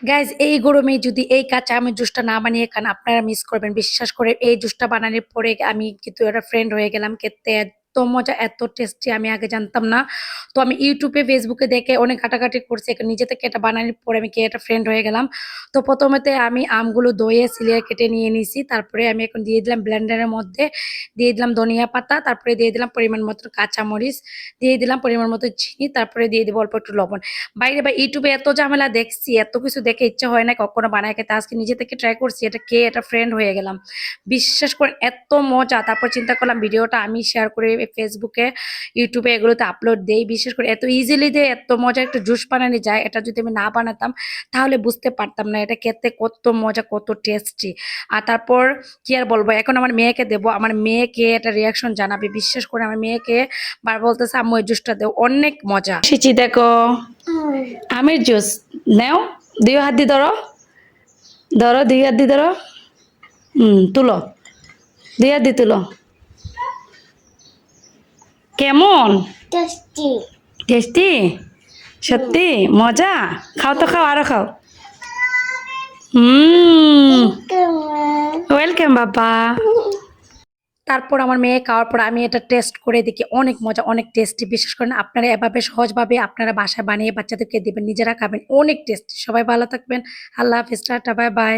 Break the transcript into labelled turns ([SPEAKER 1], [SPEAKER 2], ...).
[SPEAKER 1] Guys এই গরমে যদি এই কাঁচা আমের জুসটা না বানিয়ে খান আপনারা মিস করবেন। বিশ্বাস করে এই জুসটা বানানোর পরে আমি কিন্তু একটা ফ্রেন্ড হয়ে গেলাম। খেতে এত মজা, এত টেস্টি, আমি আগে জানতাম না। তো আমি ইউটিউবে ফেসবুকে দেখে অনেক ঘাটাঘাটি করছি, নিজে থেকে এটা বানানোর পরে আমি একটা ফ্রেন্ড হয়ে গেলাম। তো প্রথমেতে আমি আমগুলো ধুয়ে সিলিয়ে কেটে নিয়ে নিছি। তারপরে আমি এখন দিয়ে দিলাম ব্লেন্ডারের মধ্যে, দিয়ে দিলাম ধনিয়া পাতা, তারপরে দিয়ে দিলাম পরিমাণ মতো কাঁচামরিচ, দিয়ে দিলাম পরিমাণ মতো চিনি, তারপরে দিয়ে দিব অল্প একটু লবণ। বাইরে বা ইউটিউবে এত ঝামেলা দেখছি, এত কিছু দেখে ইচ্ছা হয় না কখনো বানায় খেতে। আজকে নিজে থেকে ট্রাই করছি, এটা খেয়ে এটা ফ্রেন্ড হয়ে গেলাম। বিশ্বাস করে এত মজা। তারপর চিন্তা করলাম ভিডিওটা আমি শেয়ার করে ফেসবুকে, ইউটিউবে এগুলোতে আপলোড দেই। বিশেষ করে এত ইজিলি দিয়ে এত মজা একটা জুস বানানো যায়, এটা যদি আমি না বানাতাম তাহলে বুঝতে পারতাম না এটা খেতে কত মজা, কত টেস্টি। আর তারপর কি আর বলবো, এখন আমার মেয়েকে দেবো, আমার মেয়েকে এটা রিয়াকশন জানাবে। বিশ্বাস করে আমার মেয়েকে বার বলতেছে আম্মু এই জুসটা দেও, অনেক মজা। শিচি দেখো আমের জুস নেও, দুই হাত দিয়ে ধরো, ধরো দুই হাত দিয়ে ধরো, তুলো, দুই হাত দিয়ে তুলো। কেমন
[SPEAKER 2] টেস্টি
[SPEAKER 1] টেস্টি? সত্যি মজা? খাও তো, খাও, আরো খাও। ওয়েলকাম বাবা। তারপর আমার মেয়ে খাওয়ার পর আমি এটা টেস্ট করে দেখি অনেক মজা, অনেক টেস্টি। বিশেষ করে আপনারা এভাবে সহজভাবে আপনারা বাসায় বানিয়ে বাচ্চাদেরকে দেবেন, নিজেরা খাবেন, অনেক টেস্টি। সবাই ভালো থাকবেন। আল্লাহ হাফিজ, টাটা, বাই বাই।